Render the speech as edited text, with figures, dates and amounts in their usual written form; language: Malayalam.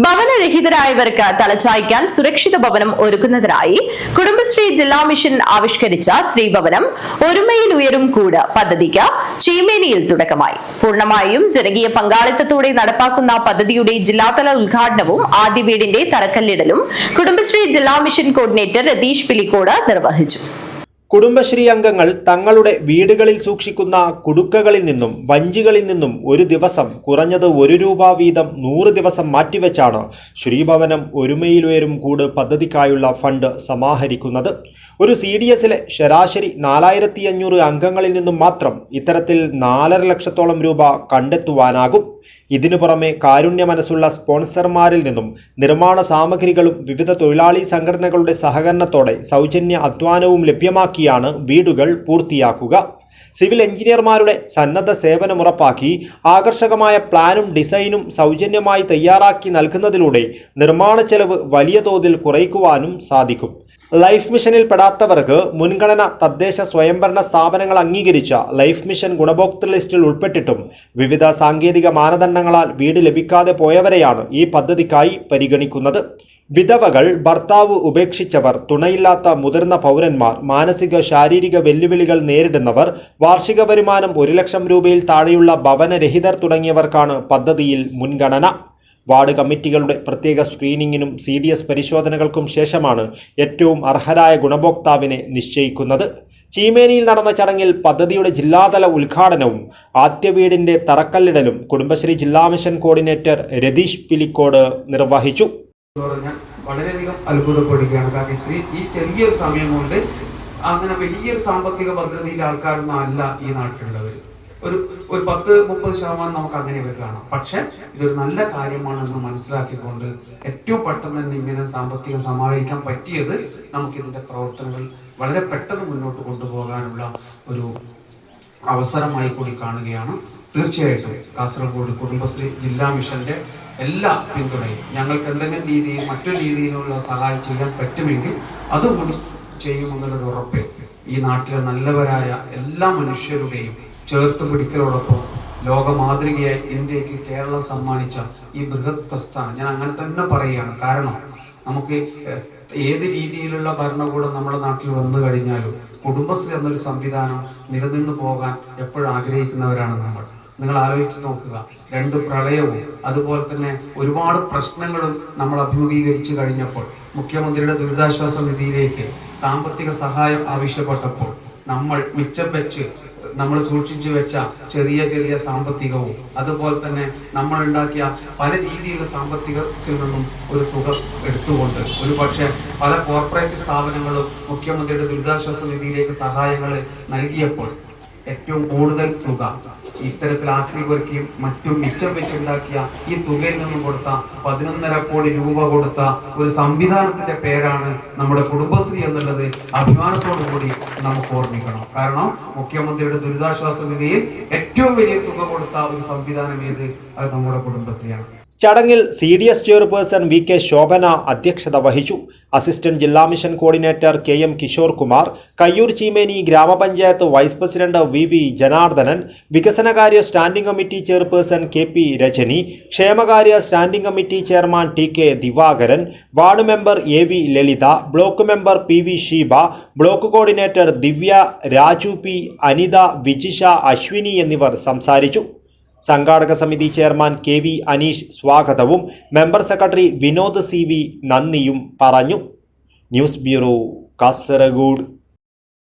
ഭവനരഹിതരായവർക്ക് തലചായ്ക്കാൻ സുരക്ഷിത ഭവനം ഒരുക്കുന്നതിനായി കുടുംബശ്രീ ജില്ലാ മിഷൻ ആവിഷ്കരിച്ച ശ്രീഭവനം ഒരുമയിൽ ഉയരും കൂട് പദ്ധതിക്ക് ചീമേനിയിൽ തുടക്കമായി. പൂർണ്ണമായും ജനകീയ പങ്കാളിത്തത്തോടെ നടപ്പാക്കുന്ന പദ്ധതിയുടെ ജില്ലാതല ഉദ്ഘാടനവും ആദ്യ വീടിന്റെ തറക്കല്ലിടലും കുടുംബശ്രീ ജില്ലാ മിഷൻ കോർഡിനേറ്റർ രതീഷ് പിലിക്കോട് നിർവഹിച്ചു. കുടുംബശ്രീ അംഗങ്ങൾ തങ്ങളുടെ വീടുകളിൽ സൂക്ഷിക്കുന്ന കുടുക്കകളിൽ നിന്നും വഞ്ചികളിൽ നിന്നും ഒരു ദിവസം കുറഞ്ഞത് ₹1 വീതം 100 ദിവസം മാറ്റിവെച്ചാണ് ശ്രീഭവനം ഒരുമയിലുയരും കൂട് പദ്ധതിക്കായുള്ള ഫണ്ട് സമാഹരിക്കുന്നത്. ഒരു CDSലെ ശരാശരി 4500 അംഗങ്ങളിൽ നിന്നും മാത്രം ഇത്തരത്തിൽ 4.5 ലക്ഷത്തോളം രൂപ കണ്ടെത്തുവാനാകും. ഇതിനു പുറമെ കാരുണ്യ മനസ്സുള്ള സ്പോൺസർമാരിൽ നിന്നും നിർമ്മാണ സാമഗ്രികളും വിവിധ തൊഴിലാളി സംഘടനകളുടെ സഹകരണത്തോടെ സൗജന്യ അധ്വാനവും ലഭ്യമാക്കിയാണ് വീടുകൾ പൂർത്തിയാക്കുക. സിവിൽ എഞ്ചിനീയർമാരുടെ സന്നദ്ധ സേവനം ഉറപ്പാക്കി ആകർഷകമായ പ്ലാനും ഡിസൈനും സൗജന്യമായി തയ്യാറാക്കി നൽകുന്നതിലൂടെ നിർമ്മാണ ചെലവ് വലിയ തോതിൽ കുറയ്ക്കുവാനും സാധിക്കും. ലൈഫ് മിഷനിൽ പെടാത്തവർക്ക് മുൻഗണന തദ്ദേശ സ്വയംഭരണ സ്ഥാപനങ്ങൾ അംഗീകരിച്ച ലൈഫ് മിഷൻ ഗുണഭോക്തൃ ലിസ്റ്റിൽ ഉൾപ്പെട്ടിട്ടും വിവിധ സാങ്കേതിക മാനദണ്ഡങ്ങളാൽ വീട് ലഭിക്കാതെ പോയവരെയാണ് ഈ പദ്ധതിക്കായി പരിഗണിക്കുന്നത്. വിധവകൾ, ഭർത്താവ് ഉപേക്ഷിച്ചവർ, തുണയില്ലാത്ത മുതിർന്ന പൗരന്മാർ, മാനസിക ശാരീരിക വെല്ലുവിളികൾ നേരിടുന്നവർ, വാർഷിക വരുമാനം 1 ലക്ഷം രൂപയിൽ താഴെയുള്ള ഭവനരഹിതർ തുടങ്ങിയവർക്കാണ് പദ്ധതിയിൽ മുൻഗണന. വാർഡ് കമ്മിറ്റികളുടെ പ്രത്യേക സ്ക്രീനിങ്ങിനും CDS പരിശോധനകൾക്കും ശേഷമാണ് ഏറ്റവും അർഹരായ ഗുണഭോക്താവിനെ നിശ്ചയിക്കുന്നത്. ചീമേനിയിൽ നടന്ന ചടങ്ങിൽ പദ്ധതിയുടെ ജില്ലാതല ഉദ്ഘാടനവും ആദ്യ വീടിന്റെ തറക്കല്ലിടലും കുടുംബശ്രീ ജില്ലാ മിഷൻ കോർഡിനേറ്റർ രതീഷ് പിലിക്കോട് നിർവഹിച്ചു. വളരെയധികം അത്ഭുതപ്പെടുകയാണ്. കാരണം ഈ ചെറിയൊരു സമയം കൊണ്ട് അങ്ങനെ വലിയൊരു സാമ്പത്തിക ഭദ്രതയിൽ ആൾക്കാരൊന്നും അല്ല ഈ നാട്ടിലുള്ളവർ. ഒരു 10-30% നമുക്ക് അങ്ങനെ കാണാം. പക്ഷെ ഇതൊരു നല്ല കാര്യമാണെന്ന് മനസ്സിലാക്കിക്കൊണ്ട് ഏറ്റവും പെട്ടെന്ന് തന്നെ ഇങ്ങനെ സാമ്പത്തികം സമാഹരിക്കാൻ പറ്റിയത് നമുക്കിതിന്റെ പ്രവർത്തനങ്ങൾ വളരെ പെട്ടെന്ന് മുന്നോട്ട് കൊണ്ടുപോകാനുള്ള ഒരു അവസരമായി കൂടി കാണുകയാണ്. തീർച്ചയായിട്ടും കാസർഗോഡ് കുടുംബശ്രീ ജില്ലാ മിഷന്റെ എല്ലാ പിന്തുണയും ഞങ്ങൾക്ക് എന്തെങ്കിലും രീതിയിൽ മറ്റൊരു രീതിയിലുള്ള സഹായം ചെയ്യാൻ പറ്റുമെങ്കിൽ അതുകൂടി ചെയ്യുമെന്നുള്ളൊരു ഉറപ്പ് ഈ നാട്ടിലെ നല്ലവരായ എല്ലാ മനുഷ്യരുടെയും ചേർത്ത് പിടിക്കലോടൊപ്പം ലോക മാതൃകയായി ഇന്ത്യക്ക് കേരളം സമ്മാനിച്ച ഈ ബൃഹത് പ്രസ്ഥാനം ഞാൻ അങ്ങനെ തന്നെ പറയുകയാണ്. കാരണം നമുക്ക് ഏത് രീതിയിലുള്ള ഭരണകൂടം നമ്മുടെ നാട്ടിൽ വന്നു കഴിഞ്ഞാലും കുടുംബശ്രീ എന്നൊരു സംവിധാനം നിലനിന്ന് പോകാൻ എപ്പോഴും ആഗ്രഹിക്കുന്നവരാണ് നമ്മൾ. നിങ്ങൾ ആലോചിച്ച് നോക്കുക, 2 പ്രളയവും അതുപോലെ തന്നെ ഒരുപാട് പ്രശ്നങ്ങളും നമ്മൾ അഭിമുഖീകരിച്ചു കഴിഞ്ഞപ്പോൾ മുഖ്യമന്ത്രിയുടെ ദുരിതാശ്വാസ നിധിയിലേക്ക് സാമ്പത്തിക സഹായം ആവശ്യപ്പെട്ടപ്പോൾ നമ്മൾ മിച്ചം വെച്ച് നമ്മൾ സൂക്ഷിച്ചു വെച്ച ചെറിയ സാമ്പത്തികവും അതുപോലെ തന്നെ നമ്മൾ ഉണ്ടാക്കിയ പല രീതിയിലുള്ള സാമ്പത്തികത്തിൽ നിന്നും ഒരു തുക എടുത്തുകൊണ്ട് ഒരു പക്ഷേ പല കോർപ്പറേറ്റ് സ്ഥാപനങ്ങളും മുഖ്യമന്ത്രിയുടെ ദുരിതാശ്വാസ നിധിയിലേക്ക് സഹായങ്ങൾ നൽകിയപ്പോൾ ഏറ്റവും കൂടുതൽ തുക ഇത്തരത്തിൽ ആക്രി പെറുക്കിയും മറ്റും മിച്ചം വെച്ചുണ്ടാക്കിയ ഈ തുകയിൽ നിന്നും കൊടുത്ത 11.5 കോടി രൂപ കൊടുത്ത ഒരു സംവിധാനത്തിന്റെ പേരാണ് നമ്മുടെ കുടുംബശ്രീ എന്നുള്ളത് അഭിമാനത്തോടു കൂടി നമുക്ക് ഓർമ്മിക്കണം. കാരണം മുഖ്യമന്ത്രിയുടെ ദുരിതാശ്വാസ നിധിയിൽ ഏറ്റവും വലിയ തുക കൊടുത്ത ഒരു സംവിധാനം ഏത്? അത് നമ്മുടെ കുടുംബശ്രീയാണ്. ചടങ്ങിൽ CDS ചെയർപേഴ്സൺ VK ശോഭന അധ്യക്ഷത വഹിച്ചു. അസിസ്റ്റന്റ് ജില്ലാ mission coordinator KM Kishore Kumar, Kayyur Cheemeni ഗ്രാമപഞ്ചായത്ത് വൈസ് പ്രസിഡന്റ് VV ജനാർദ്ദനൻ, വികസനകാര്യ standing committee chairperson KP Rajani, ക്ഷേമകാര്യ standing committee chairman TK Divakaran, ward member AV Lalitha, block member PV Sheeba, block coordinator Divya, Raju P, Anitha, Vijisha, Ashwini എന്നിവർ സംസാരിച്ചു. സംഘാടക സമിതി ചെയർമാൻ KV അനീഷ് സ്വാഗതവും മെമ്പർ സെക്രട്ടറി വിനോദ് CV നന്ദിയും പറഞ്ഞു. News bureau, Kasaragod.